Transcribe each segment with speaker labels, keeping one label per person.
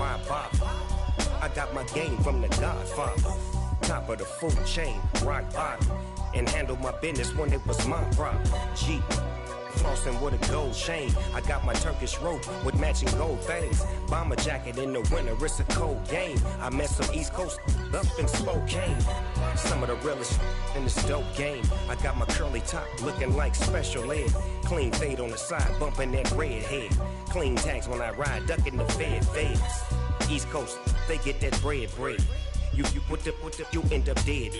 Speaker 1: why bother? I got my game from the Godfather. Top of the food chain, rock bottom. And handle my business when it was my problem. G. Flossing with a gold chain. I got my Turkish rope with matching gold things. Bomber jacket in the winter, it's a cold game. I met some East Coast up in Spokane. Some of the realest in this dope game. I got my curly top looking like special ed. Clean fade on the side, bumping that red head. Clean tags when I ride, ducking the feds. East Coast, they get that bread. You you end up dead.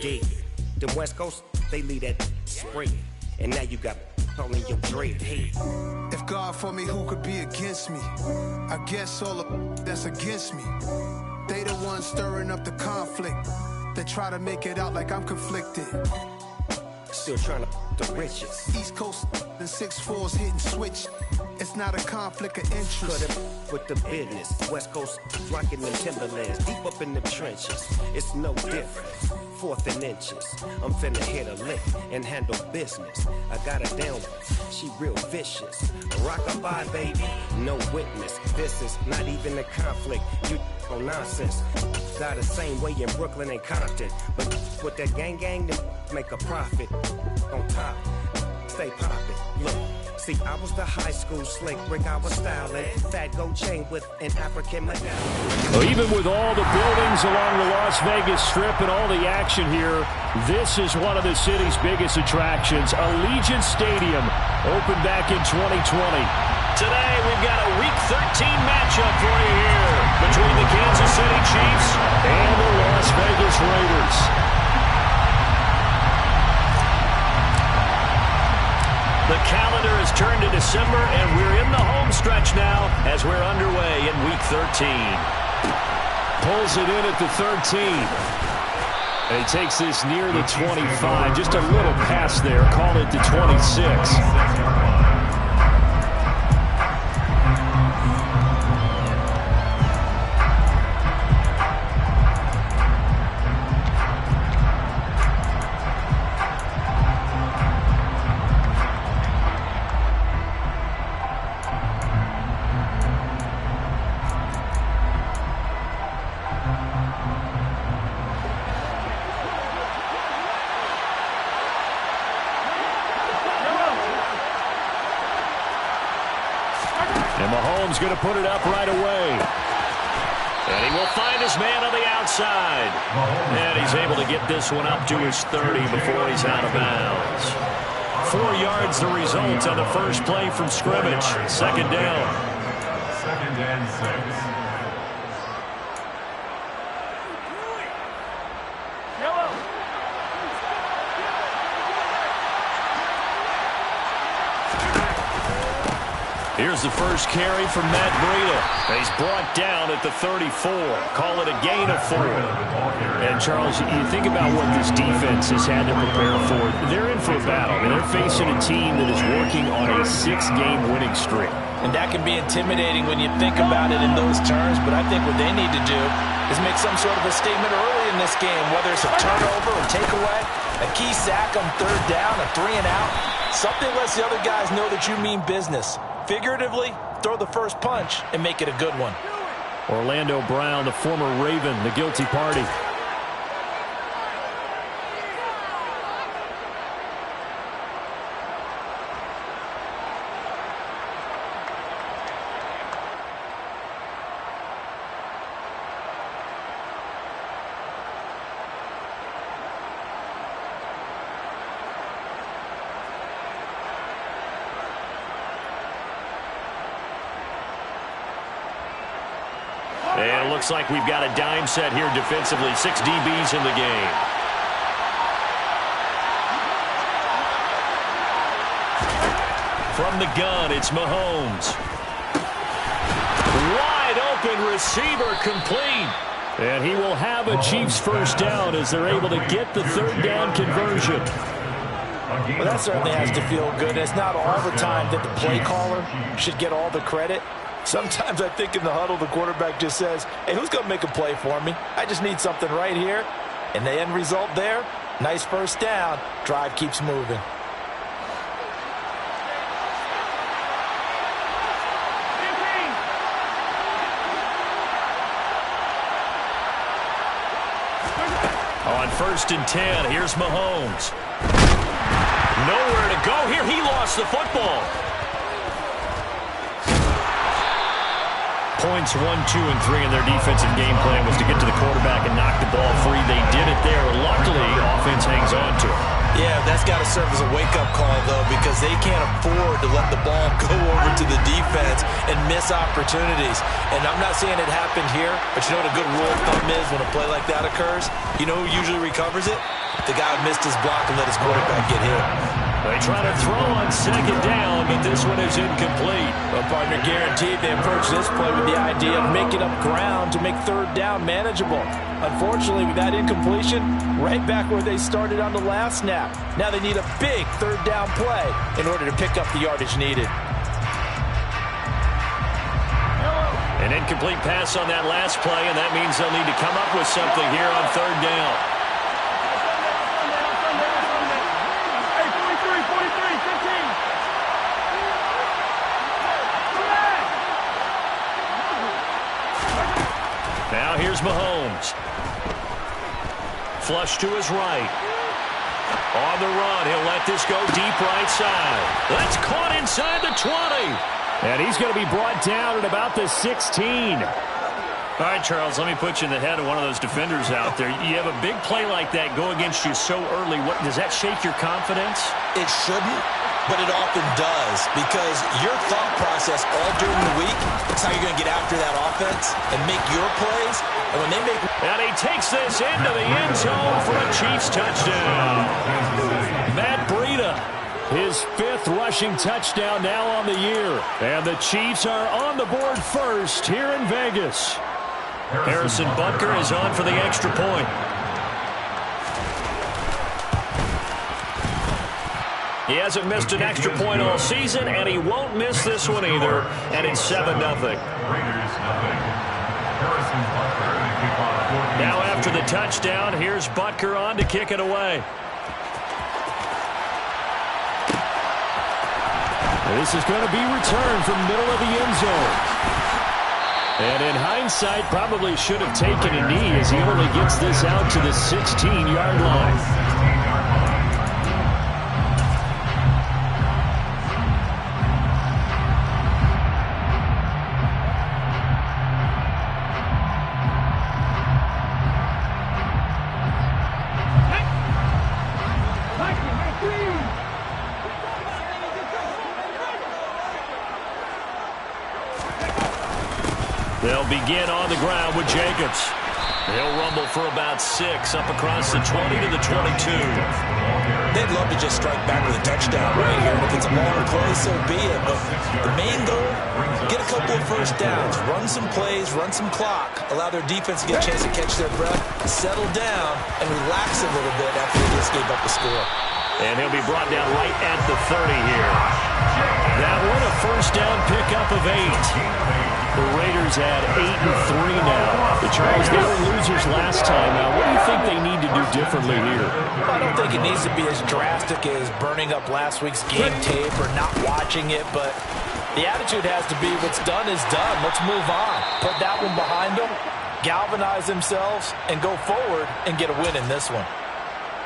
Speaker 1: The West Coast, they leave that spread. And now you got calling your dread head.
Speaker 2: If God for me, who could be against me? I guess all the that's against me. They the ones stirring up the conflict. They try to make it out like I'm conflicted.
Speaker 1: Still trying to the riches.
Speaker 2: East Coast and 6'4s hitting switch. It's not a conflict of interest.
Speaker 1: Cut it with the business. West Coast rocking them Timberlands. Deep up in the trenches. It's no difference. Fourth and inches. I'm finna hit a lick and handle business. I got her down. She real vicious. Rock-a-bye, baby. No witness. This is not even a conflict. You on nonsense. Got the same way in Brooklyn and Compton. But with that gang, they make a profit. On top, stay poppin'. Look, see, I was the high school slick Rick. I was styling. Fat gold chain with an African medallion.
Speaker 3: Well, even with all the buildings along the Las Vegas Strip and all the action here, this is one of the city's biggest attractions. Allegiant Stadium opened back in 2020.
Speaker 4: Today, we've got a Week 13 matchup for you here between the Kansas City Chiefs
Speaker 3: and the Las Vegas Raiders.
Speaker 4: The calendar has turned to December, and we're in the home stretch now as we're underway in Week 13.
Speaker 3: Pulls it in at the 13. And he takes this near the 25. Just a little pass there. Call it the 26.
Speaker 4: And Mahomes going to put it up right away. And he will find his man on the outside. And he's able to get this one up to his 30 before he's out of bounds. 4 yards the result on the first play from scrimmage. Second down.
Speaker 5: Second and 6.
Speaker 4: Here's the first carry from Matt Breida. He's brought down at the 34. Call it a gain of 4.
Speaker 3: And, Charles, you think about what this defense has had to prepare for. They're in for a battle. I mean, they're facing a team that is working on a 6-game winning streak.
Speaker 6: And that can be intimidating when you think about it in those terms, but I think what they need to do is make some sort of a statement early in this game, whether it's a turnover, a takeaway, a key sack on third down, a 3 and out. Something lets the other guys know that you mean business. Figuratively, throw the first punch and make it a good one.
Speaker 3: Orlando Brown, the former Raven, the guilty party.
Speaker 4: And it looks like we've got a dime set here defensively. 6 DBs in the game. From the gun, it's Mahomes. Wide open receiver complete.
Speaker 3: And he will have a Chiefs first down as they're able to get the third down conversion.
Speaker 6: Well, that certainly has to feel good. It's not all the time that the play caller should get all the credit. Sometimes I think in the huddle, the quarterback just says, hey, who's going to make a play for me? I just need something right here. And the end result there, nice first down. Drive keeps moving.
Speaker 4: On 1st and 10, here's Mahomes. Nowhere to go here. He lost the football. Points 1, 2, and 3 in their defensive game plan was to get to the quarterback and knock the ball free. They did it there. Luckily, offense hangs on to it.
Speaker 6: Yeah, that's got to serve as a wake-up call, though, because they can't afford to let the ball go over to the defense and miss opportunities. And I'm not saying it happened here, but you know what a good rule of thumb is when a play like that occurs? You know who usually recovers it? The guy who missed his block and let his quarterback get hit.
Speaker 3: They try to throw on 2nd down, but this one is incomplete.
Speaker 6: Well, partner, guaranteed they approach this play with the idea of making up ground to make 3rd down manageable. Unfortunately, with that incompletion, right back where they started on the last snap. Now they need a big 3rd down play in order to pick up the yardage needed.
Speaker 3: An incomplete pass on that last play, and that means they'll need to come up with something here on 3rd down. Now here's Mahomes. Flush to his right. On the run, he'll let this go deep right side. That's caught inside the 20. And he's going to be brought down at about the 16. All right, Charles, let me put you in the head of one of those defenders out there. You have a big play like that go against you so early. What, does that shake your confidence?
Speaker 6: It shouldn't, but it often does, because your thought process all during the week is how you're going to get after that offense and make your plays. And when they make...
Speaker 3: And he takes this into the end zone for a Chiefs touchdown. Matt Breida, his 5th rushing touchdown now on the year. And the Chiefs are on the board first here in Vegas. Harrison Butker is on for the extra point. He hasn't missed an extra point all season, and he won't miss this one either. And it's 7-0. Now after the touchdown, here's Butker on to kick it away. This is going to be returned from middle of the end zone. And in hindsight, probably should have taken a knee as he only gets this out to the 16-yard line. They'll begin on the ground with Jacobs. They'll rumble for about 6 up across the 20 to the 22.
Speaker 6: They'd love to just strike back with a touchdown right here. And if it's a longer play, so be it. But the main goal, get a couple of first downs, run some plays, run some clock, allow their defense to get a chance to catch their breath, settle down, and relax a little bit after they just gave up the score.
Speaker 3: And he'll be brought down right at the 30 here. That one, a first down pickup of 8. The Raiders at 8-3 now. The Chargers, they were losers last time. Now, what do you think they need to do differently here?
Speaker 6: I don't think it needs to be as drastic as burning up last week's game tape or not watching it, but the attitude has to be what's done is done. Let's move on. Put that one behind them, galvanize themselves, and go forward and get a win in this one.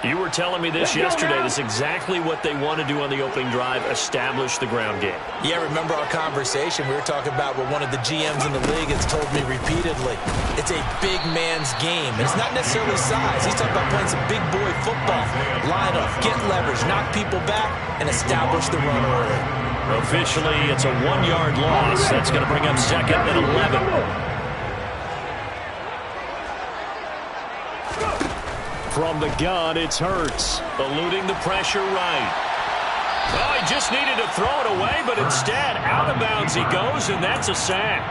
Speaker 3: You were telling me this yesterday. This is exactly what they want to do on the opening drive, establish the ground game.
Speaker 6: Yeah, remember our conversation? We were talking about what one of the GMs in the league has told me repeatedly. It's a big man's game. It's not necessarily size. He's talking about playing some big boy football. Line up, get leverage, knock people back, and establish the run early.
Speaker 3: Officially, it's a 1-yard loss. That's going to bring up 2nd and 11. From the gun, it's Hurts, eluding the pressure right. Oh, he just needed to throw it away, but instead, out of bounds he goes, and that's a sack.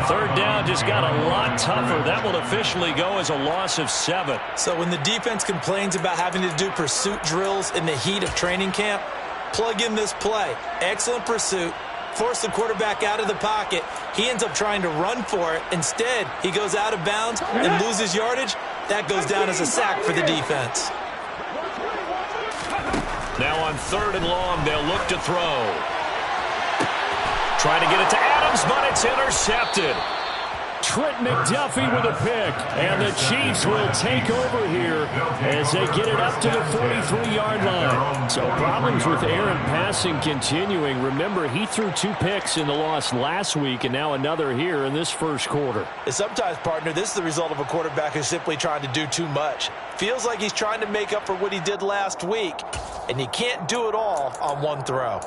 Speaker 3: 3rd down just got a lot tougher. That will officially go as a loss of 7.
Speaker 6: So when the defense complains about having to do pursuit drills in the heat of training camp, plug in this play. Excellent pursuit. Force the quarterback out of the pocket. He ends up trying to run for it. Instead, he goes out of bounds and loses yardage. That goes down as a sack for the defense.
Speaker 3: Now on 3rd and long, they'll look to throw. Trying to get it to Adams, but it's intercepted. Trent McDuffie with a pick. And the Chiefs will take over here as they get it up to the 43-yard line. So problems with Aaron passing continuing. Remember, he threw 2 picks in the loss last week and now another here in this first quarter.
Speaker 6: And sometimes, partner, this is the result of a quarterback who's simply trying to do too much. Feels like he's trying to make up for what he did last week, and he can't do it all on one throw.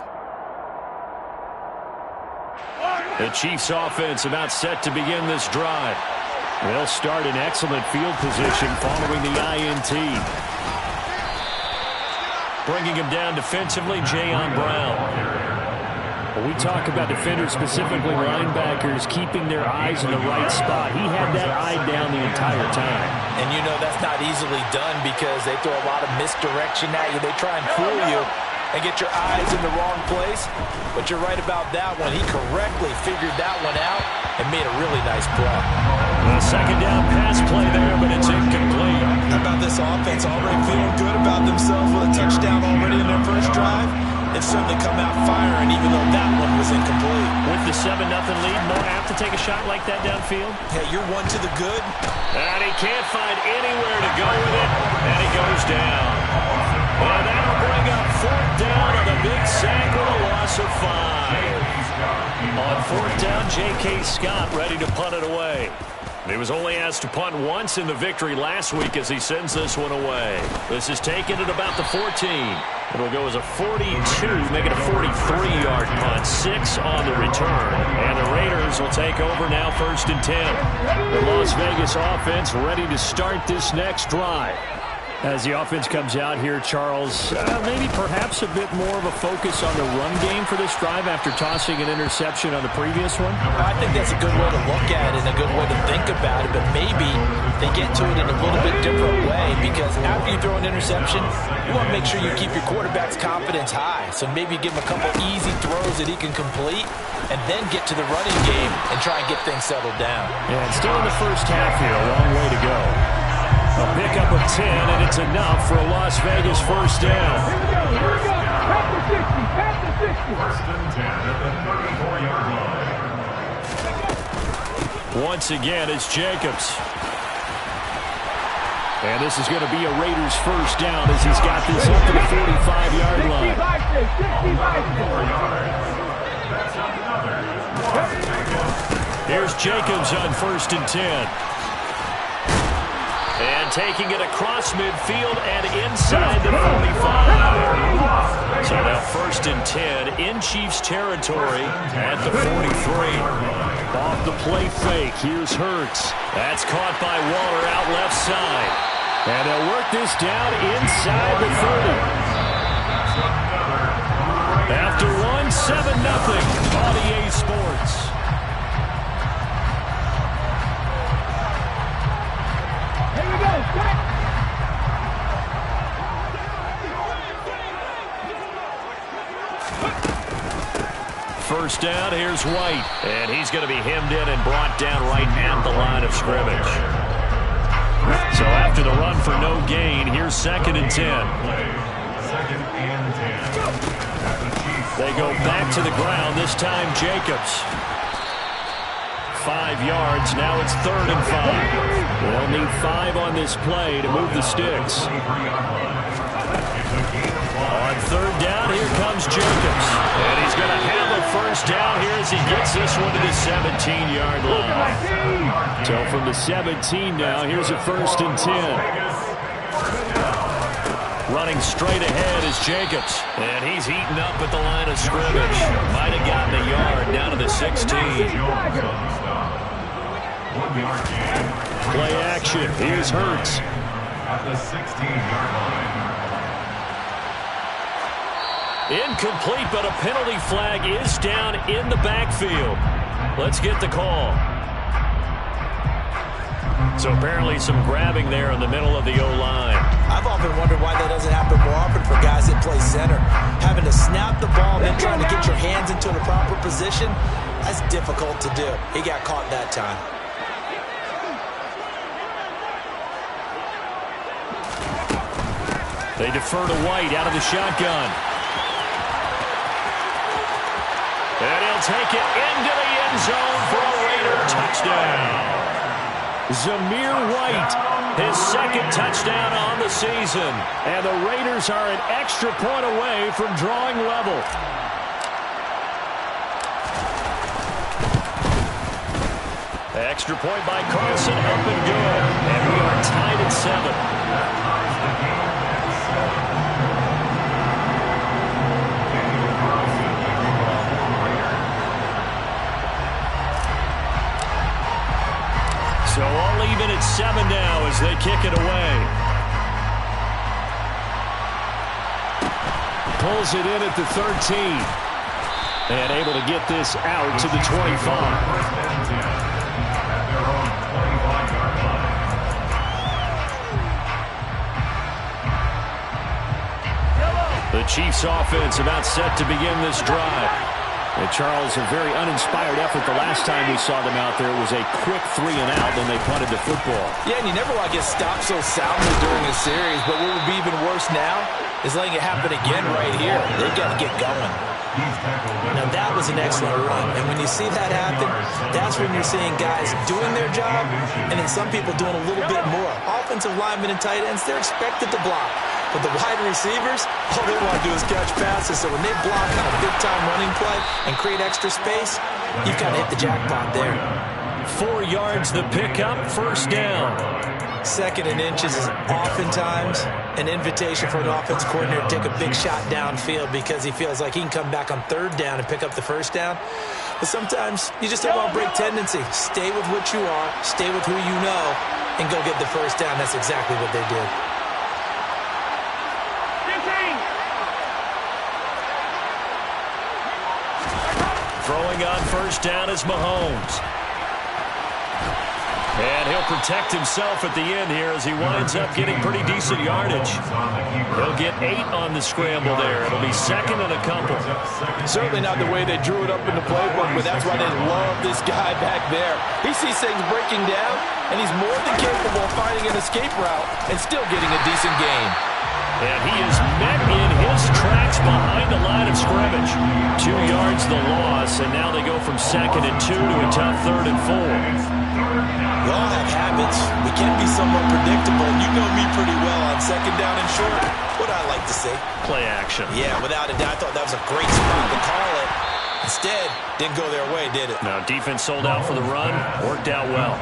Speaker 3: The Chiefs offense about set to begin this drive. They'll start in excellent field position following the INT. Bringing him down defensively, Jayon Brown. When we talk about defenders, specifically linebackers, keeping their eyes in the right spot. He had that eye down the entire time.
Speaker 6: And you know that's not easily done because they throw a lot of misdirection at you. They try and fool you and get your eyes in the wrong place. But you're right about that one. He correctly figured that one out and made a really nice play.
Speaker 3: A second down pass play there, but it's incomplete.
Speaker 6: How about this offense already feeling good about themselves with a touchdown already in their first drive? They've certainly come out firing, even though that one was incomplete.
Speaker 3: With the 7-0 lead, more apt to take a shot like that downfield?
Speaker 6: Yeah, you're one to the good.
Speaker 3: And he can't find anywhere to go with it, and he goes down. And that'll bring up 4th down on a big sack with a loss of 5. On 4th down, J.K. Scott ready to punt it away. He was only asked to punt once in the victory last week as he sends this one away. This is taken at about the 14. It'll go as a 42, make it a 43-yard punt. 6 on the return. And the Raiders will take over now 1st and 10. The Las Vegas offense ready to start this next drive. As the offense comes out here, Charles, maybe perhaps a bit more of a focus on the run game for this drive after tossing an interception on the previous one?
Speaker 6: I think that's a good way to look at it and a good way to think about it, but maybe they get to it in a little bit different way because after you throw an interception, you want to make sure you keep your quarterback's confidence high. So maybe give him a couple easy throws that he can complete and then get to the running game and try and get things settled down.
Speaker 3: Yeah, and still in the first half here, a long way to go. A pickup of 10, and it's enough for a Las Vegas first down.
Speaker 5: Here we go. Past the 60. Past the 60. 1st and 10 at the 34-yard line.
Speaker 3: Once again, it's Jacobs. And this is going to be a Raiders first down as he's got this up to the 45-yard line.
Speaker 5: 60 by 6. 60 by 6.
Speaker 3: Here's Jacobs on 1st and 10. And taking it across midfield and inside the 45. So now 1st and 10 in Chiefs territory at the 43. Off the play fake, here's Hurts. That's caught by Waller out left side. And they'll work this down inside the 30. After one, 7-0 on EA Sports. First down, here's White. And he's going to be hemmed in and brought down right at the line of scrimmage. So after the run for no gain, here's 2nd and 10.
Speaker 5: 2nd and 10.
Speaker 3: They go back to the ground, this time Jacobs. 5 yards, now it's 3rd and 5. They'll need 5 on this play to move the sticks. On 3rd down, here comes Jacobs. And he's going to have a first down here as he gets this one to the 17-yard line. So from the 17 now, here's a 1st and 10. Running straight ahead is Jacobs. And he's eaten up at the line of scrimmage. Might have gotten a yard down to the 16.
Speaker 5: 1 yard gain.
Speaker 3: Play action. Here's Hurts.
Speaker 5: At the 16-yard line.
Speaker 3: Incomplete, but a penalty flag is down in the backfield. Let's get the call. So apparently some grabbing there in the middle of the O-line.
Speaker 6: I've often wondered why that doesn't happen more often for guys that play center. Having to snap the ball and then trying to get your hands into the proper position, that's difficult to do. He got caught that time.
Speaker 3: They defer to White out of the shotgun. And he'll take it into the end zone for a
Speaker 4: Raider touchdown. Zamir White, his second touchdown on the season.
Speaker 3: And the Raiders are an extra point away from drawing level.
Speaker 4: Extra point by Carlson, up and good. And we are tied at 7. So all even at 7 now as they kick it away.
Speaker 3: Pulls it in at the 13. And able to get this out to the 25.
Speaker 4: The Chiefs offense about set to begin this drive.
Speaker 3: And Charles, a very uninspired effort the last time we saw them out there. It was a quick 3 and out, then they punted the football.
Speaker 6: Yeah, and you never want to get stopped so soundly during a series, but what would be even worse now is letting it happen again right here. They've got to get going. Now, that was an excellent run, and when you see that happen, that's when you're seeing guys doing their job, and then some people doing a little bit more. Offensive linemen and tight ends, they're expected to block. But the wide receivers, all they want to do is catch passes. So when they block on a big-time running play and create extra space, you've got to hit the jackpot there.
Speaker 4: 4 yards the pickup, first down.
Speaker 6: Second and inches is oftentimes an invitation for an offense coordinator to take a big shot downfield because he feels like he can come back on third down and pick up the first down. But sometimes you just don't want to break tendency. Stay with what you are, stay with who you know, and go get the first down. That's exactly what they did.
Speaker 4: Throwing on first down is Mahomes. And he'll protect himself at the end here as he winds up getting pretty decent yardage. He'll get 8 on the scramble there. It'll be second and a couple.
Speaker 6: Certainly not the way they drew it up in the playbook, but that's why they love this guy back there. He sees things breaking down, and he's more than capable of finding an escape route and still getting a decent gain.
Speaker 4: And he is met in his tracks behind the line of scrimmage. 2 yards the loss, and now they go from second and 2 to a tough third and 4.
Speaker 6: We all have habits. We can be somewhat predictable. You know me pretty well on second down and short. What I like to say.
Speaker 4: Play action.
Speaker 6: Yeah, without a doubt, I thought that was a great spot to call it. Instead, didn't go their way, did it?
Speaker 4: Now, defense sold out for the run. Worked out well.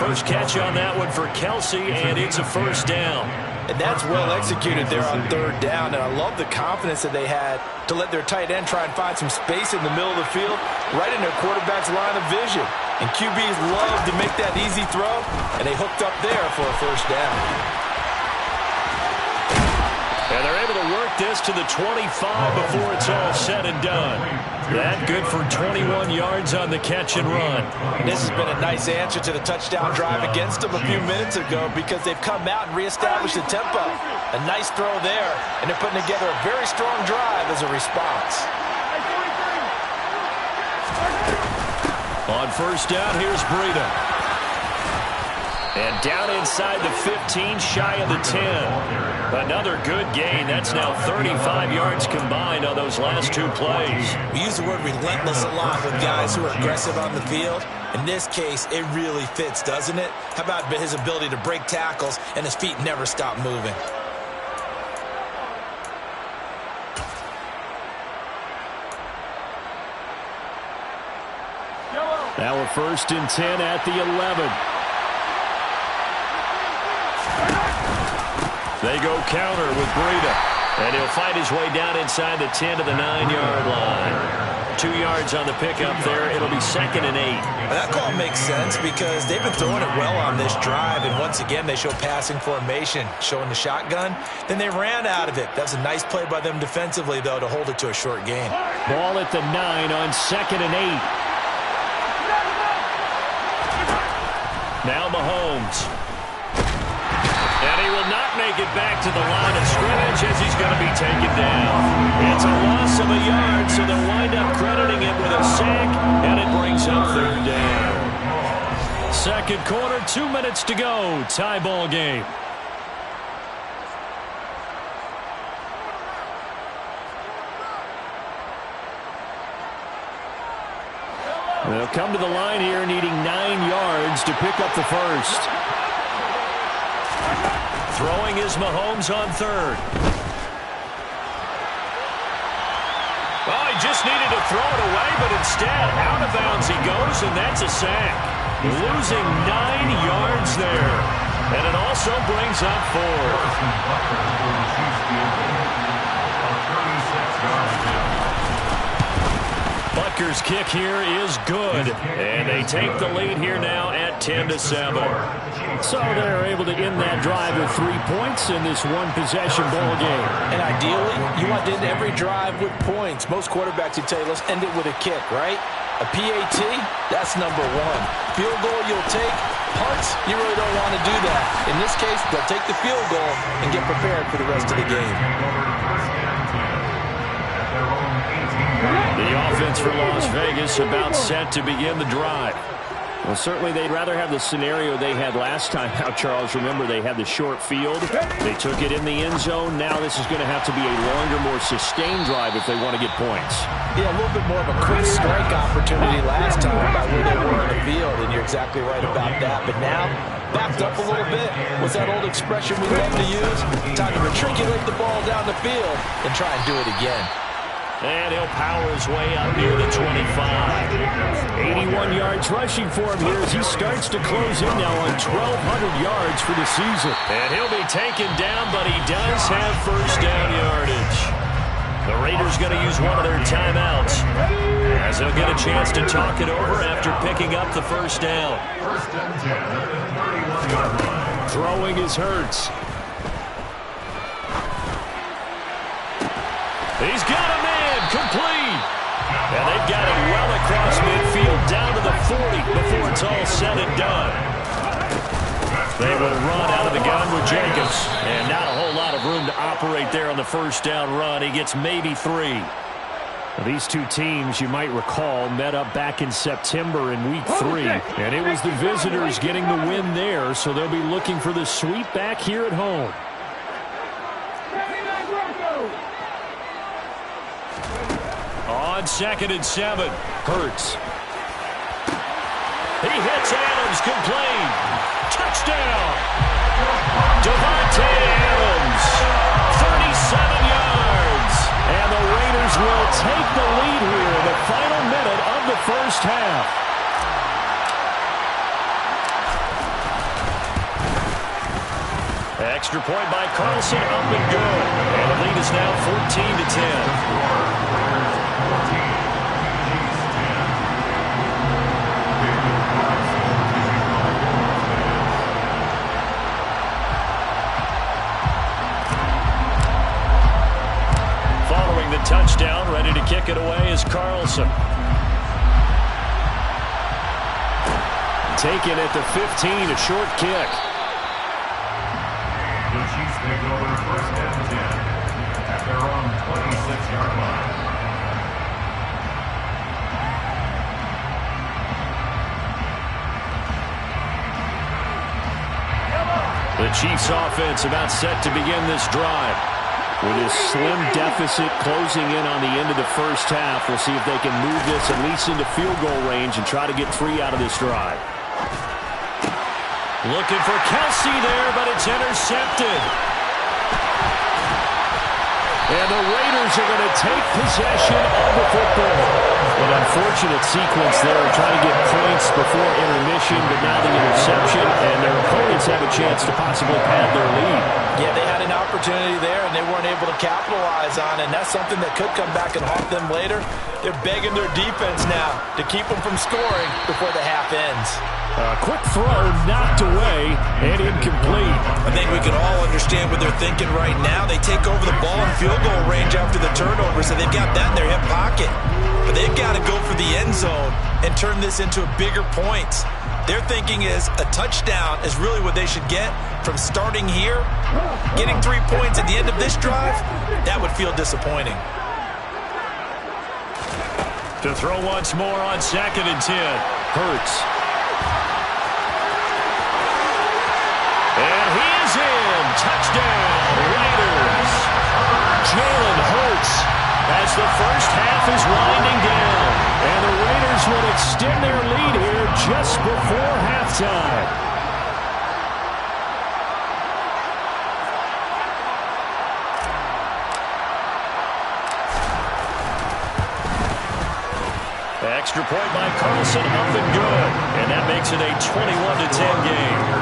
Speaker 4: First catch on that one for Kelsey, and it's a first down.
Speaker 6: And that's well executed there on third down. And I love the confidence that they had to let their tight end try and find some space in the middle of the field, right in their quarterback's line of vision. And QBs love to make that easy throw, and they hooked up there for a first down.
Speaker 4: And they're able to work this to the 25 before it's all said and done. That good for 21 yards on the catch and run.
Speaker 6: This has been a nice answer to the touchdown drive against them a few minutes ago because they've come out and reestablished the tempo. A nice throw there, and they're putting together a very strong drive as a response.
Speaker 4: On first down, here's Breida. And down inside the 15, shy of the 10. Another good gain. That's now 35 yards combined on those last 2 plays.
Speaker 6: We use the word relentless a lot with guys who are aggressive on the field. In this case, it really fits, doesn't it? How about his ability to break tackles and his feet never stop moving?
Speaker 3: Now we're first and 10 at the 11.
Speaker 4: They go counter with Breida. And he'll fight his way down inside the 10 to the 9-yard line. 2 yards on the pickup there. It'll be second and 8.
Speaker 6: Well, that call makes sense because they've been throwing it well on this drive. And once again, they show passing formation, showing the shotgun. Then they ran out of it. That's a nice play by them defensively, though, to hold it to a short gain.
Speaker 3: Ball at the 9 on second and 8.
Speaker 4: Now Mahomes. And he will not make it back to the line of scrimmage as he's going to be taken down. It's a loss of a yard, so they'll wind up crediting it with a sack, and it brings up third down. Second quarter, 2 minutes to go. Tie ball game.
Speaker 3: They'll come to the line here needing 9 yards to pick up the first.
Speaker 4: Throwing is Mahomes on third. Oh, he just needed to throw it away, but instead, out of bounds he goes, and that's a sack. Losing 9 yards there. And it also brings up 4. Butker's kick here is good. And they take the lead here now at 10-7.
Speaker 3: So they're able to end that drive with 3 points in this one-possession ball game.
Speaker 6: And ideally, you want to end every drive with points. Most quarterbacks would tell you, let's end it with a kick, right? A PAT, that's number 1. Field goal you'll take. Punts, you really don't want to do that. In this case, they'll take the field goal and get prepared for the rest of the game.
Speaker 3: The offense for Las Vegas about set to begin the drive. Well, certainly they'd rather have the scenario they had last time out, Charles. Remember, they had the short field. They took it in the end zone. Now this is going to have to be a longer, more sustained drive if they want to get points.
Speaker 6: Yeah, a little bit more of a quick strike opportunity last time about where they were on the field, and you're exactly right about that. But now, backed up a little bit. What's that old expression we love to use? Time to matriculate the ball down the field and try and do it again.
Speaker 4: And he'll power his way up near the 25.
Speaker 3: 81 yards rushing for him here as he starts to close in now on 1,200 yards for the season.
Speaker 4: And he'll be taken down, but he does have first down yardage. The Raiders going to use one of their timeouts as they'll get a chance to talk it over after picking up the first down.
Speaker 5: First and 10 at the 31-yard line.
Speaker 3: Throwing is Hurts.
Speaker 4: He's got a man complete. And they've got it well across midfield down to the 40 before it's all said and done. They will run out of the gun with Jacobs. And not a whole lot of room to operate there on the first down run. He gets maybe 3.
Speaker 3: Well, these two teams, you might recall, met up back in September in Week 3. And it was the visitors getting the win there, so they'll be looking for the sweep back here at home.
Speaker 4: On 2nd and 7.
Speaker 3: Hurts.
Speaker 4: He hits Adams, complete. Touchdown. Devontae Adams, 37 yards.
Speaker 3: And the Raiders will take the lead here in the final minute of the first half.
Speaker 4: Extra point by Carlson, up and good. And the lead is now 14-10. Following the touchdown, ready to kick it away is Carlson.
Speaker 3: Taken at the 15, a short kick.
Speaker 5: The Chiefs take over first and 10 at their own 26-yard line.
Speaker 3: The Chiefs offense about set to begin this drive. With his slim deficit closing in on the end of the first half, we'll see if they can move this at least into field goal range and try to get 3 out of this drive.
Speaker 4: Looking for Kelsey there, but it's intercepted.
Speaker 3: And the Raiders are going to take possession of the football. An unfortunate sequence there, trying to get points before intermission, but now the interception, and their opponents have a chance to possibly pad their lead.
Speaker 6: Yeah, they had an opportunity there, and they weren't able to capitalize on it, and that's something that could come back and haunt them later. They're begging their defense now to keep them from scoring before the half ends.
Speaker 3: A quick throw knocked away and incomplete.
Speaker 6: I think we can all understand what they're thinking right now. They take over the ball in field goal range after the turnover, so they've got that in their hip pocket. But they've got to go for the end zone and turn this into a bigger point. Their thinking is a touchdown is really what they should get from starting here. Getting 3 points at the end of this drive, that would feel disappointing.
Speaker 4: To throw once more on 2nd and 10.
Speaker 3: Hurts.
Speaker 4: And he is in. Touchdown, Raiders. Jalen Hurts as the first half is winding down.
Speaker 3: And the Raiders will extend their lead here just before halftime. Extra point by Carlson, up and good. And that makes it a 21-10 game.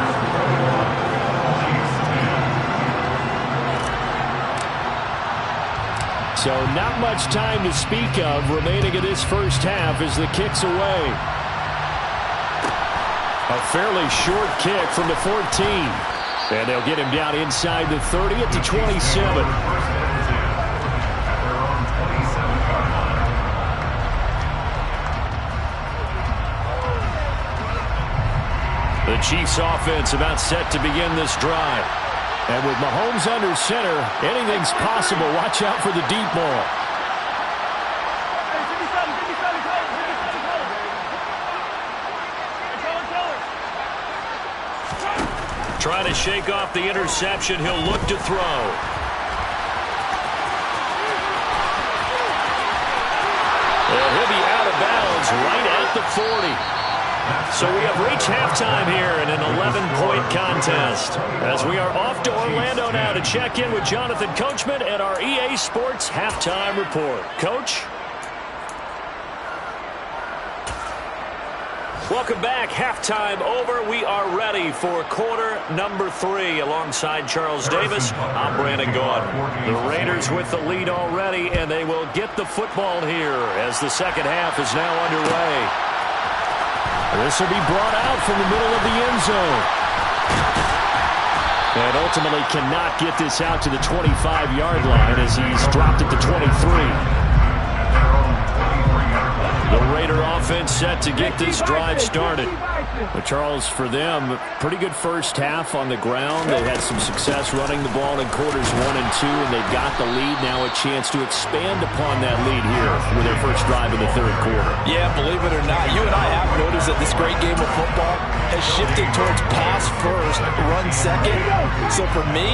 Speaker 3: So not much time to speak of remaining in this first half as the kick's away. A fairly short kick from the 14. And they'll get him down inside the 30 at the 27. The Chiefs offense about set to begin this drive. And with Mahomes under center, anything's possible. Watch out for the deep ball. Trying to shake off the interception. He'll look to throw. Well, he'll be out of bounds right at the 40. So we have reached halftime here in an 11-point contest. As we are off to Orlando now to check in with Jonathan Coachman at our EA Sports Halftime Report. Coach? Welcome back. Halftime over. We are ready for quarter number 3. Alongside Charles Davis, I'm Brandon Gaud. The Raiders with the lead already, and they will get the football here as the second half is now underway. This will be brought out from the middle of the end zone. And ultimately cannot get this out to the 25-yard line as he's dropped at the 23. The Raider offense set to get this drive started. But Charles, for them, pretty good first half on the ground. They had some success running the ball in quarters 1 and 2, and they've got the lead. Now a chance to expand upon that lead here with their first drive in the third quarter.
Speaker 6: Yeah, believe it or not, you and I have noticed that this great game of football has shifted towards pass first, run second. So for me,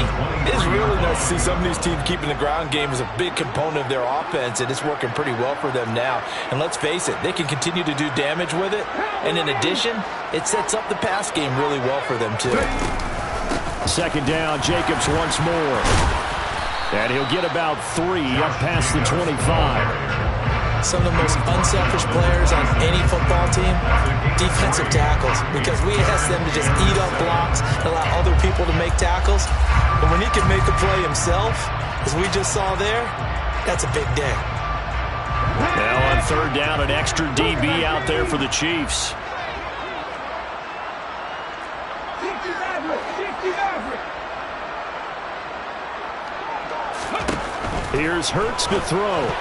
Speaker 6: it's really nice to see some of these teams keeping the ground game as a big component of their offense, and it's working pretty well for them now. And let's face it, they can continue to do damage with it. And in addition, it sets up the pass game really well for them, too.
Speaker 3: Second down, Jacobs once more. And he'll get about 3 up past the 25.
Speaker 6: Some of the most unselfish players on any football team, defensive tackles, because we ask them to just eat up blocks and allow other people to make tackles. But when he can make a play himself, as we just saw there, that's a big day.
Speaker 3: Now on third down, an extra DB out there for the Chiefs. Here's Hurts to throw.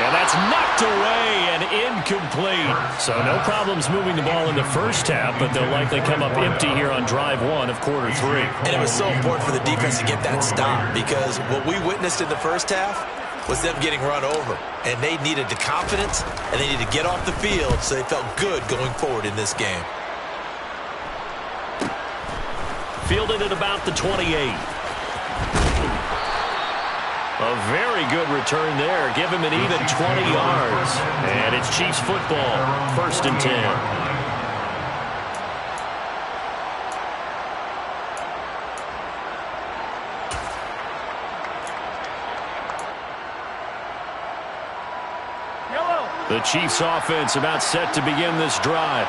Speaker 3: And that's knocked away and incomplete. So no problems moving the ball in the first half, but they'll likely come up empty here on drive 1 of quarter 3.
Speaker 6: And it was so important for the defense to get that stop, because what we witnessed in the first half was them getting run over. And they needed the confidence, and they needed to get off the field so they felt good going forward in this game.
Speaker 3: Fielded at about the 28. A very good return there. Give him an even 20 yards. And it's Chiefs football. First and 10. The Chiefs offense about set to begin this drive.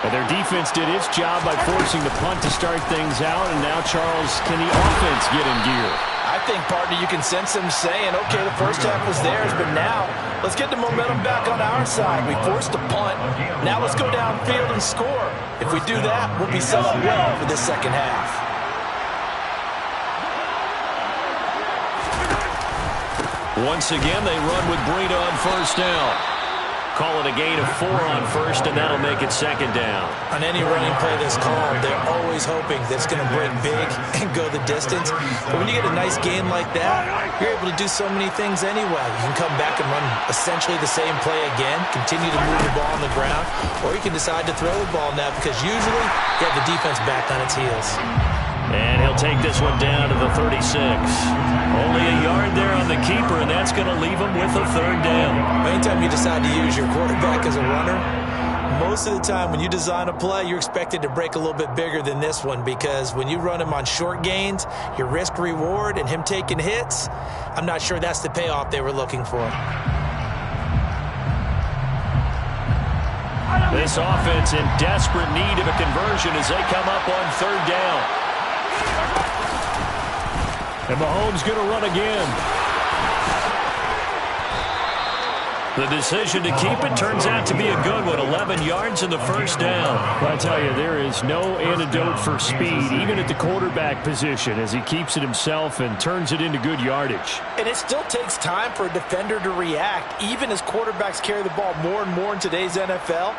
Speaker 3: And their defense did its job by forcing the punt to start things out. And now, Charles, can the offense get in gear?
Speaker 6: I think, partner, you can sense them saying, okay, the first half was theirs, but now let's get the momentum back on our side. We forced a punt. Now let's go downfield and score. If we do that, we'll be set up well for this second half.
Speaker 3: Once again, they run with Breida on first down. Call it a gain of 4 on first, and that'll make it second down.
Speaker 6: On any running play that's called, they're always hoping that it's going to break big and go the distance. But when you get a nice game like that, you're able to do so many things anyway. You can come back and run essentially the same play again, continue to move the ball on the ground, or you can decide to throw the ball now because usually you have the defense back on its heels.
Speaker 4: And he'll take this one down to the 36. Only a yard there on the keeper, and that's going to leave him with a third down.
Speaker 6: Anytime you decide to use your quarterback as a runner, most of the time when you design a play, you're expected to break a little bit bigger than this one, because when you run him on short gains, your risk-reward and him taking hits, I'm not sure that's the payoff they were looking for.
Speaker 4: This offense in desperate need of a conversion as they come up on third down. And Mahomes going to run again. The decision to keep it turns out to be a good one. 11 yards in the first down.
Speaker 3: Well, I tell you, there is no antidote for speed, even at the quarterback position, as he keeps it himself and turns it into good yardage.
Speaker 6: And it still takes time for a defender to react. Even as quarterbacks carry the ball more and more in today's NFL,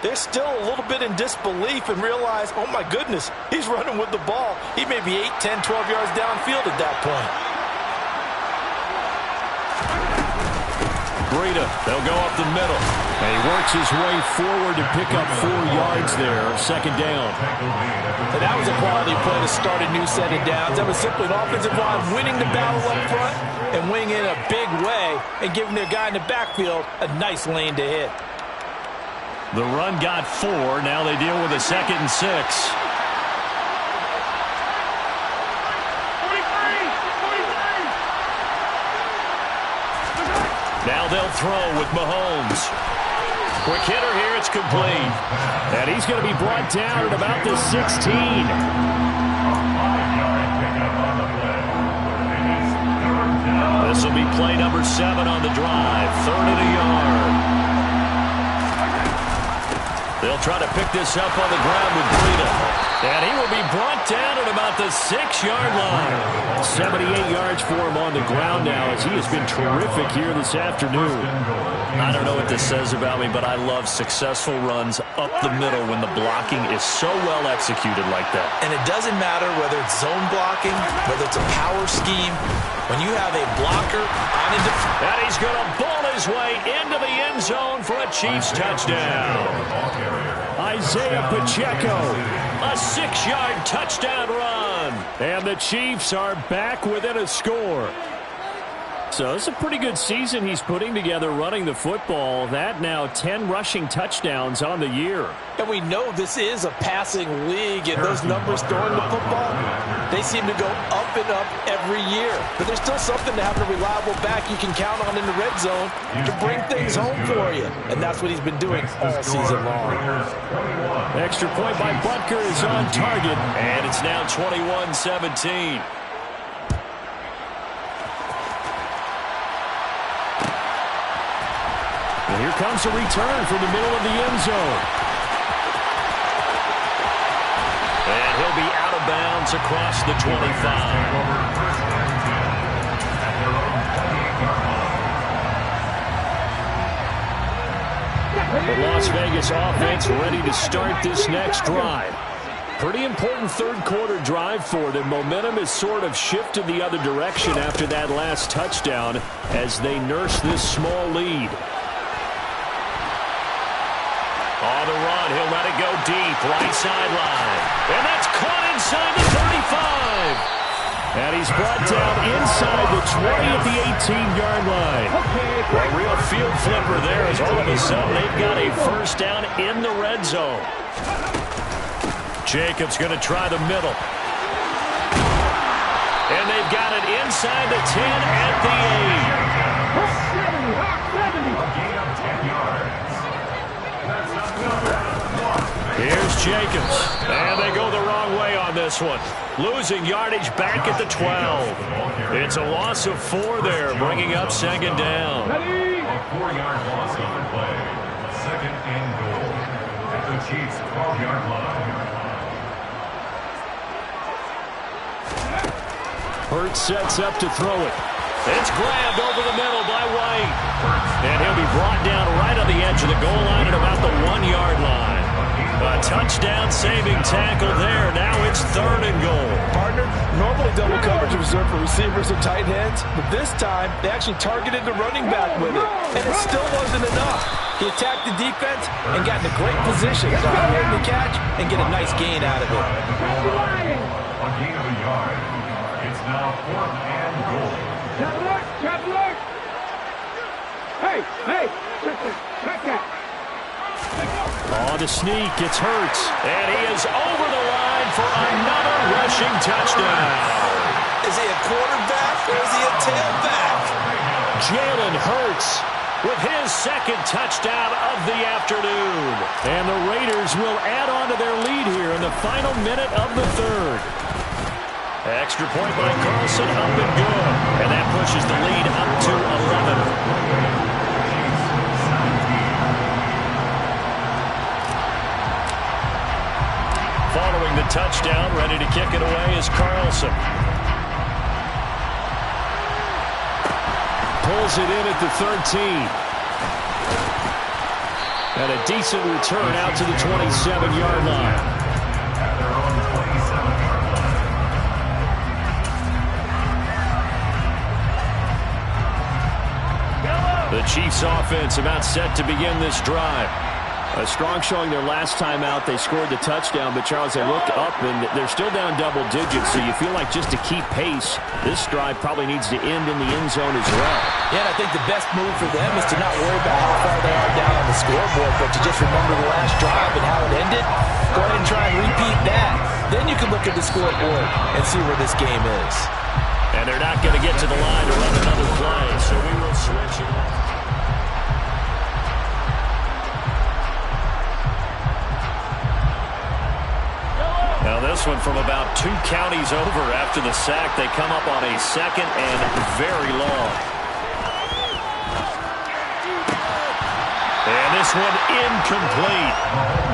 Speaker 6: they're still a little bit in disbelief and realize, oh my goodness, he's running with the ball. He may be 8, 10, 12 yards downfield at that point.
Speaker 4: Breida, they'll go up the middle.
Speaker 3: And he works his way forward to pick up 4 yards there, second down.
Speaker 6: And that was a quality play to start a new set of downs. That was simply an offensive line winning the battle up front and winning in a big way and giving their guy in the backfield a nice lane to hit.
Speaker 4: The run got 4. Now they deal with a 2nd and 6. Now they'll throw with Mahomes. Quick hitter here, it's complete.
Speaker 3: And he's going to be brought down at about the 16.
Speaker 4: This will be play number 7 on the drive. 3rd and a yard. They'll try to pick this up on the ground with Breida. And he will be brought down at about the 6-yard line.
Speaker 3: 78 yards for him on the ground now, as he has been terrific here this afternoon.
Speaker 4: I don't know what this says about me, but I love successful runs up the middle when the blocking is so well executed like that.
Speaker 6: And it doesn't matter whether it's zone blocking, whether it's a power scheme. When you have a blocker on a defense.
Speaker 4: And he's going to ball his way into the end zone for a Chiefs touchdown.
Speaker 3: Isaiah Pacheco.
Speaker 4: A 6-yard touchdown run.
Speaker 3: And the Chiefs are back within a score. So it's a pretty good season he's putting together running the football. That now 10 rushing touchdowns on the year.
Speaker 6: And we know this is a passing league, and those numbers throwing the football, they seem to go up and up every year. But there's still something to having a reliable back you can count on in the red zone to bring things home for you. And that's what he's been doing all season long.
Speaker 3: Extra point by Butker is on target.
Speaker 4: And it's now 21-17.
Speaker 3: And here comes a return from the middle of the end zone.
Speaker 4: And he'll be out of bounds across the 25.
Speaker 3: The Las Vegas offense ready to start this next drive. Pretty important third-quarter drive for them. Momentum has sort of shifted the other direction after that last touchdown as they nurse this small lead.
Speaker 4: On the run, he'll let it go deep, right sideline. And that's caught inside the 35.
Speaker 3: And he's brought down inside the 20 at the 18-yard line.
Speaker 4: A real field flipper there as all of a sudden they've got a first down in the red zone. Jacobs going to try the middle. And they've got it inside the 10 at the 8. Here's Jacobs. And they go the wrong way on this one. Losing yardage back at the 12. It's a loss of 4 there, bringing up second down.
Speaker 5: A 4-yard loss on the play. 2nd and goal at the Chiefs' 12-yard line.
Speaker 3: Hurts sets up to throw it.
Speaker 4: It's grabbed over the middle by White. And he'll be brought down right on the edge of the goal line at about the 1-yard line. A touchdown-saving tackle there. Now it's 3rd and goal.
Speaker 6: Partner, normally double coverage is reserved for receivers and tight ends, but this time they actually targeted the running back with it, and it still wasn't enough. He attacked the defense and got in a great position to hold the catch and get a nice gain out of it.
Speaker 3: On the sneak, it's Hurts. And he is over the line for another rushing touchdown.
Speaker 6: Is he a quarterback or is he a tailback?
Speaker 3: Jalen Hurts with his second touchdown of the afternoon. And the Raiders will add on to their lead here in the final minute of the third. Extra point by Carlson, up and good. And that pushes the lead up to 11. Following the touchdown, ready to kick it away is Carlson. Pulls it in at the 13. And a decent return out to the 27-yard line. The Chiefs offense about set to begin this drive. A strong showing their last time out. They scored the touchdown, but Charles, they look up and they're still down double digits, so you feel like just to keep pace, this drive probably needs to end in the end zone as well.
Speaker 6: Yeah, and I think the best move for them is to not worry about how far they are down on the scoreboard, but to just remember the last drive and how it ended. Go ahead and try and repeat that. Then you can look at the scoreboard and see where this game is.
Speaker 3: And they're not going to get to the line to run another play, so we will switch it. Now this one from about 2 counties over after the sack. They come up on a second and very long. And this one incomplete.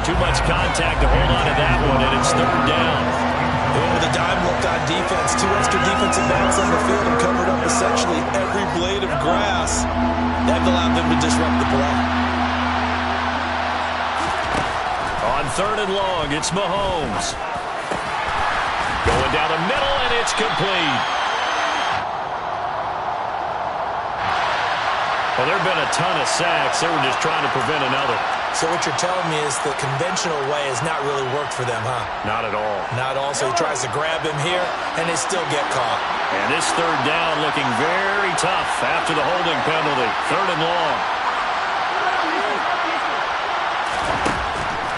Speaker 3: Too much contact to hold on to that one, and it's third down.
Speaker 6: With a dime look on defense, 2 extra defensive backs on the field and covered up essentially every blade of grass. That allowed them to disrupt the play.
Speaker 3: On third and long, it's Mahomes. Going down the middle, and it's complete. Well, there have been a ton of sacks. They were just trying to prevent another.
Speaker 6: So what you're telling me is the conventional way has not really worked for them, huh?
Speaker 3: Not at all.
Speaker 6: Not all. So he tries to grab him here, and they still get caught.
Speaker 3: And this third down looking very tough after the holding penalty. Third and long.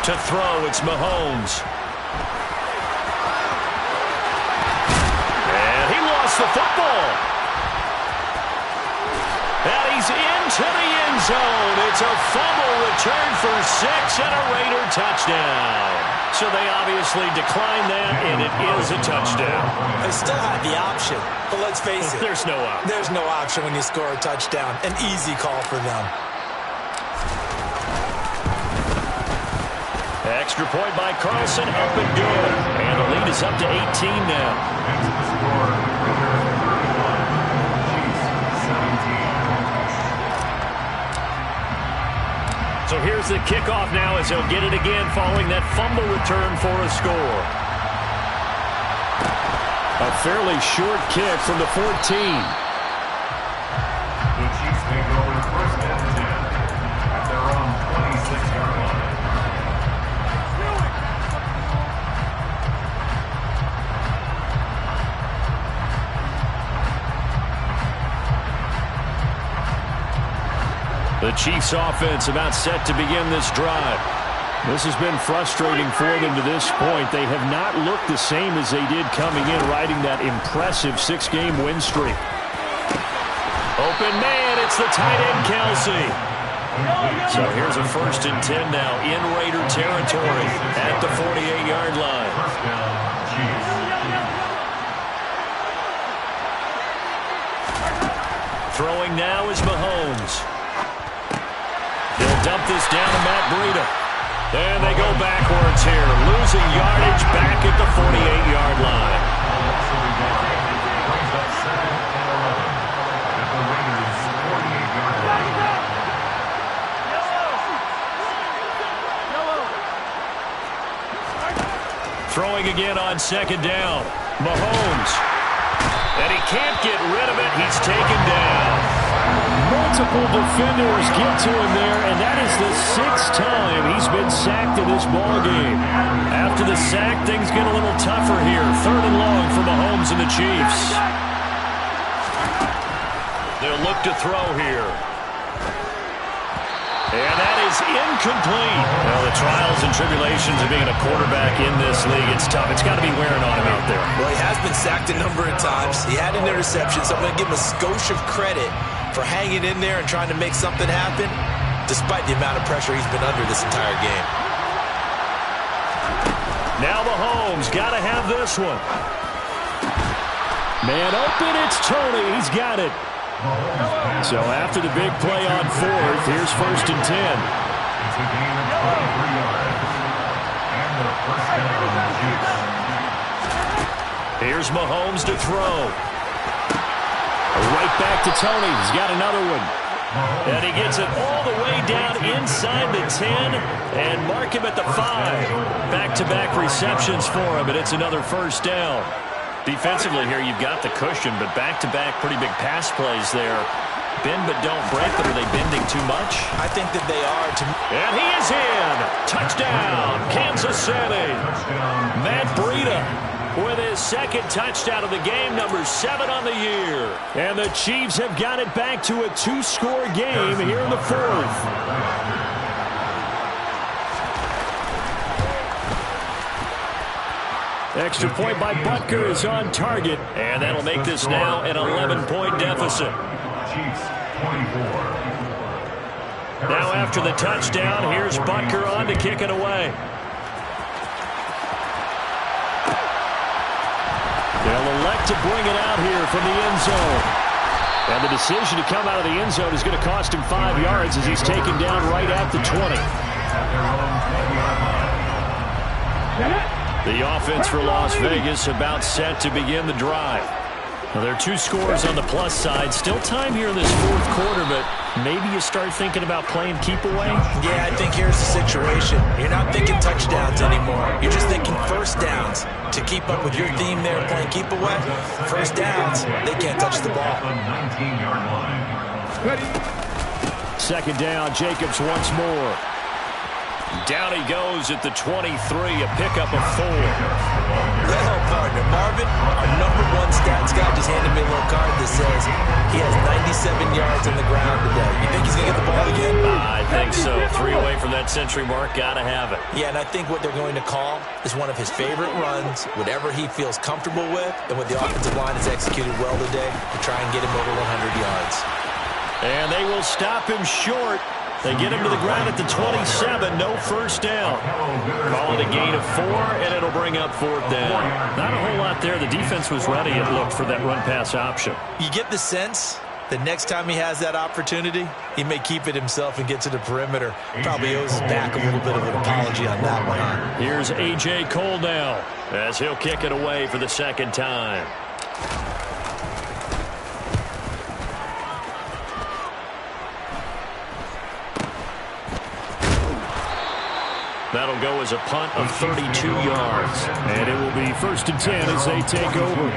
Speaker 3: To throw, it's Mahomes. And he lost the football. And he's into the end zone. It's a fumble return for 6 and a Raider touchdown. So they obviously declined that, and it is a touchdown.
Speaker 6: They still had the option, but let's face it.
Speaker 3: There's no option.
Speaker 6: There's no option when you score a touchdown. An easy call for them.
Speaker 3: Extra point by Carlson, up and good. And the lead is up to 18 now. So here's the kickoff now as he'll get it again following that fumble return for a score. A fairly short kick from the 14.
Speaker 5: The Chiefs take over first and 10 at their own 26-yard line.
Speaker 3: The Chiefs offense about set to begin this drive. This has been frustrating for them to this point. They have not looked the same as they did coming in, riding that impressive 6-game win streak. Open man, it's the tight end, Kelsey. So here's a 1st and 10 now in Raider territory at the 48-yard line.
Speaker 5: First down, Chiefs.
Speaker 3: Throwing now is Mahomes. They'll dump this down to Matt Breida. And they go backwards here, losing yardage back at the 48-yard line.
Speaker 5: Also rebounding, brings up 2nd and 11 at the Raiders' 48-yard line.
Speaker 3: Throwing again on 2nd down. Mahomes. And he can't get rid of it. He's taken down. Multiple defenders get to him there, and that is the 6th time he's been sacked in this ballgame. After the sack, things get a little tougher here. 3rd and long for Mahomes and the Chiefs. They'll look to throw here. And that is incomplete. Well, the trials and tribulations of being a quarterback in this league, it's tough. It's got to be wearing on him out there.
Speaker 6: Well, he has been sacked a number of times. He had an interception, so I'm going to give him a skosh of credit for hanging in there and trying to make something happen, despite the amount of pressure he's been under this entire game.
Speaker 3: Now Mahomes got to have this one. Man open, it's Tony. He's got it. So after the big play on fourth, here's 1st and 10.
Speaker 5: It's a gain of 23 yards. And the first down on the Chiefs.
Speaker 3: Here's Mahomes to throw. Right back to Tony. He's got another one. And he gets it all the way down inside the 10 and mark him at the 5. Back-to-back receptions for him, and it's another first down. Defensively here, you've got the cushion, but back-to-back pretty big pass plays there. Bend but don't break, but are they bending too much?
Speaker 6: I think that they are.
Speaker 3: And he is in. Touchdown, Kansas City. Matt Breida with his second touchdown of the game, number 7 on the year. And the Chiefs have got it back to a 2-score game here in the 4th. Extra point by Butker is on target, and that'll make this now an 11-point deficit.
Speaker 5: Chiefs 24.
Speaker 3: Now after the touchdown, here's Butker on to kick it away. They'll elect to bring it out here from the end zone. And the decision to come out of the end zone is going to cost him 5 yards as he's taken down right at the 20. The offense for Las Vegas about set to begin the drive. Now, there are 2 scores on the plus side. Still time here in this 4th quarter, but maybe you start thinking about playing keep away?
Speaker 6: Yeah, I think here's the situation. You're not thinking touchdowns anymore. You're just thinking first downs. To keep up with your theme there, playing keep away, first downs, they can't touch the ball.
Speaker 5: 19-yard line.
Speaker 3: Second down, Jacobs once more. Down he goes at the 23, a pickup of 4.
Speaker 6: Hello, partner. Marvin, our #1 stats guy, just handed me a little card that says he has 97 yards on the ground today. You think he's going to get the ball again?
Speaker 3: I think so. 3 away from that century mark. Got to have it.
Speaker 6: Yeah, and I think what they're going to call is one of his favorite runs, whatever he feels comfortable with, and what the offensive line has executed well today to try and get him over 100 yards.
Speaker 3: And they will stop him short. They get him to the ground at the 27, no first down. Call it a gain of 4, and it'll bring up 4th down. Not a whole lot there. The defense was ready, it looked, for that run-pass option.
Speaker 6: You get the sense that next time he has that opportunity, he may keep it himself and get to the perimeter. Probably owes his back a little bit of an apology on that one.
Speaker 3: Here's A.J. Cole now as he'll kick it away for the 2nd time. That'll go as a punt of 32 yards. And it will be 1st and 10 as they take over.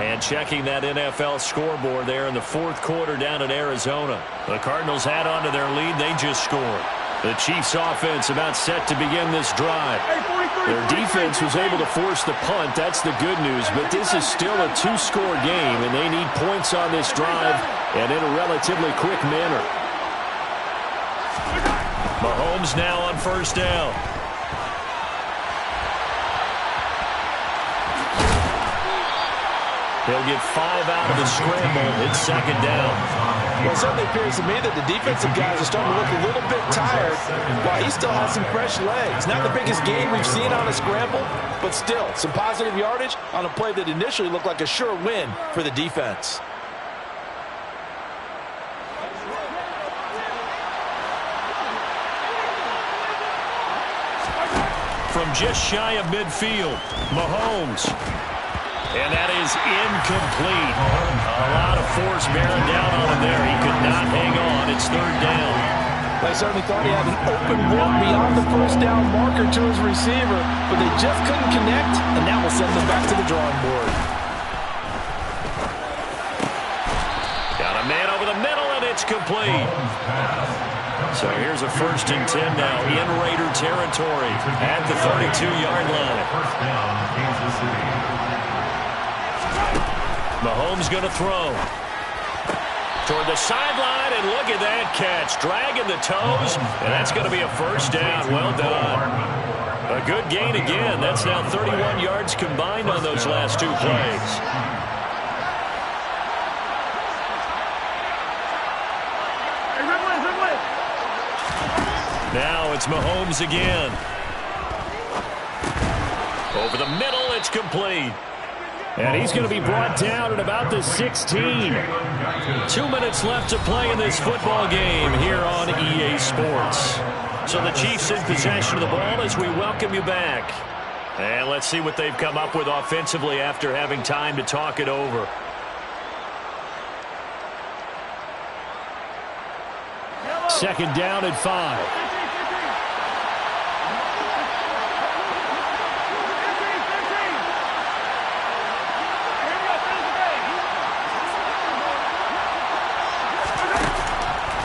Speaker 3: And checking that NFL scoreboard there in the 4th quarter down in Arizona. The Cardinals had onto their lead. They just scored. The Chiefs offense about set to begin this drive. Their defense was able to force the punt. That's the good news. But this is still a 2-score game, and they need points on this drive and in a relatively quick manner. Mahomes now on 1st down. He'll get 5 out of the scramble. It's 2nd down.
Speaker 6: Well, it certainly appears to me that the defensive guys are starting to look a little bit tired while he still has some fresh legs. Not the biggest game we've seen on a scramble, but still some positive yardage on a play that initially looked like a sure win for the defense.
Speaker 3: From just shy of midfield, Mahomes. And that is incomplete. A lot of force bearing down on him there. He could not hang on. It's 3rd down.
Speaker 6: They certainly thought he had an open look beyond the first down marker to his receiver, but they just couldn't connect, and that will send them back to the drawing board.
Speaker 3: Got a man over the middle, and it's complete. So here's a 1st and 10 now in Raider territory at the 32-yard line.
Speaker 5: First down, Kansas City.
Speaker 3: Mahomes going to throw.
Speaker 4: Toward the sideline, and look at that catch. Dragging the toes, and that's going to be a first down. Well done. A good gain again. That's now 31 yards combined on those last two plays. Now it's Mahomes again. Over the middle, it's complete.
Speaker 3: And he's going to be brought down at about the 16.
Speaker 4: 2 minutes left to play in this football game here on EA Sports. So the Chiefs in possession of the ball as we welcome you back. And let's see what they've come up with offensively after having time to talk it over.
Speaker 3: Second down at 5.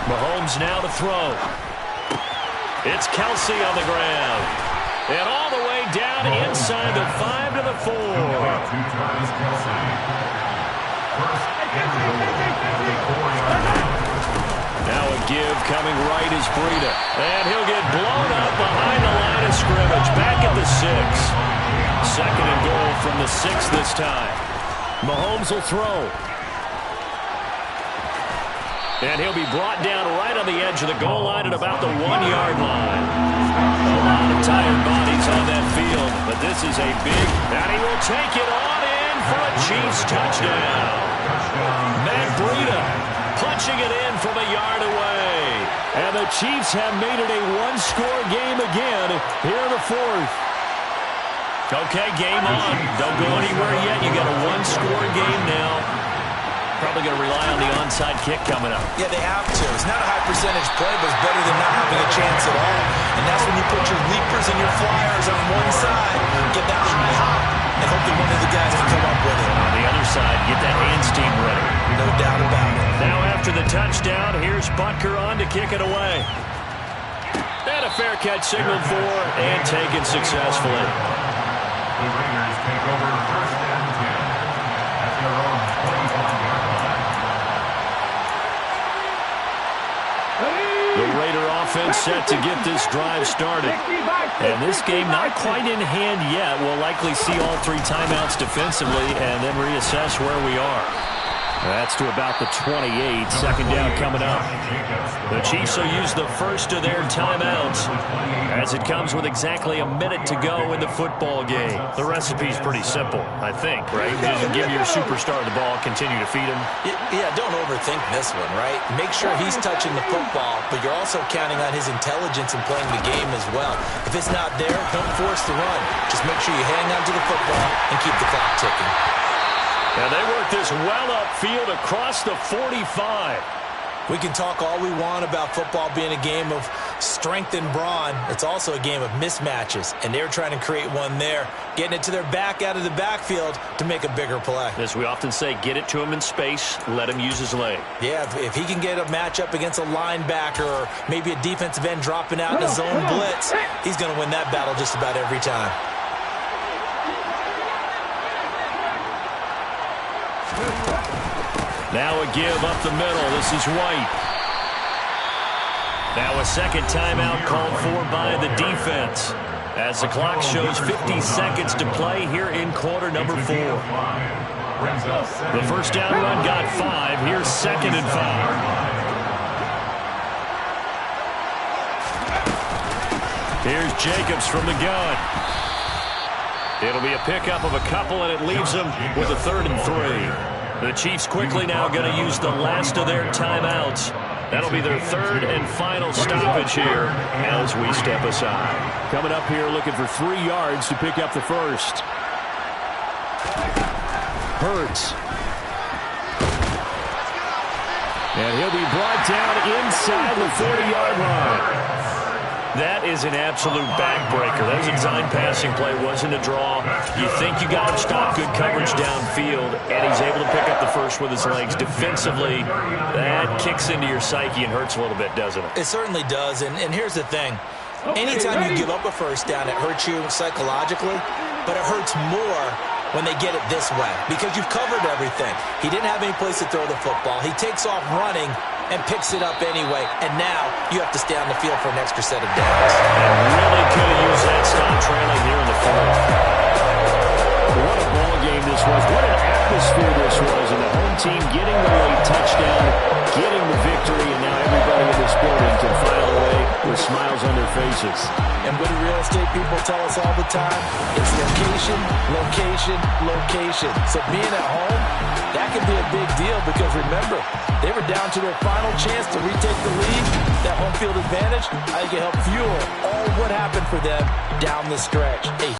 Speaker 4: Mahomes now to throw. It's Kelsey on the ground. And all the way down inside the 5 to the 4. Now a give coming right is Breida. And he'll get blown up behind the line of scrimmage. Back at the 6. Second and goal from the 6 this time.
Speaker 3: Mahomes will throw.
Speaker 4: And he'll be brought down right on the edge of the goal line at about the 1-yard line. A lot of tired bodies on that field, but this is a big, and he will take it on in for a Chiefs touchdown. Matt Breida punching it in from a yard away.
Speaker 3: And the Chiefs have made it a one-score game again here in the 4th.
Speaker 4: Okay, game on. Don't go anywhere yet. You got a one-score game now. Probably going to rely on the onside kick coming up.
Speaker 6: Yeah, they have to. It's not a high percentage play, but it's better than not having a chance at all. And that's when you put your leapers and your flyers on one side, get that high hop, and hopefully one of the guys can come up with it.
Speaker 4: On the other side, get that hands team ready.
Speaker 6: No doubt about it.
Speaker 4: Now after the touchdown, here's Butker on to kick it away. And a fair catch signaled for and taken successfully.
Speaker 5: The Raiders take over first and 10 at their own 25-yard line.
Speaker 3: The Raider offense set to get this drive started. And this game not quite in hand yet. We'll likely see all 3 timeouts defensively and then reassess where we are. That's to about the 28. Second down coming up. The Chiefs will use the first of their timeouts as it comes with exactly a minute to go in the football game. The recipe's pretty simple, I think, right? Just give your superstar the ball, continue to feed him.
Speaker 6: Yeah, don't overthink this one, right? Make sure he's touching the football, but you're also counting on his intelligence in playing the game as well. If it's not there, don't force the run. Just make sure you hang on to the football and keep the clock ticking.
Speaker 4: And they work this well upfield across the 45.
Speaker 6: We can talk all we want about football being a game of strength and brawn. It's also a game of mismatches, and they're trying to create one there, getting it to their back out of the backfield to make a bigger play.
Speaker 4: As we often say, get it to him in space, let him use his leg.
Speaker 6: Yeah, if he can get a matchup against a linebacker or maybe a defensive end dropping out in a zone blitz, he's going to win that battle just about every time.
Speaker 4: Now a give up the middle. This is White. Now a second timeout called for by the defense as the clock shows 50 seconds to play here in quarter number 4. The first down run got 5. Here's second and 5. Here's Jacobs from the gun. It'll be a pickup of a couple, and it leaves them with a 3rd and 3. The Chiefs quickly now going to use the last of their timeouts. That'll be their 3rd and final stoppage here as we step aside.
Speaker 3: Coming up here looking for 3 yards to pick up the first. Hurts. And he'll be brought down inside the 40-yard line.
Speaker 4: That is an absolute backbreaker. That was a design passing play, wasn't a draw. You think you got him stopped, good coverage downfield, and he's able to pick up the first with his legs. Defensively, that kicks into your psyche and hurts a little bit, doesn't it?
Speaker 6: It certainly does, and here's the thing. Anytime you give up a first down, it hurts you psychologically, but it hurts more when they get it this way because you've covered everything. He didn't have any place to throw the football. He takes off running and picks it up anyway, and now you have to stay on the field for an extra set of downs.
Speaker 3: And really could have used that stop trailing here in the fourth. What a ball game this was. What an atmosphere this was. And the home team getting the late touchdown, getting the victory, and now everybody in this building can file away with smiles on their faces.
Speaker 6: And what do real estate people tell us all the time? It's location, location, location. So being at home, that can be a big deal because remember, they were down to their final chance to retake the lead. That home field advantage, I think it helped fuel all what happened for them down the stretch.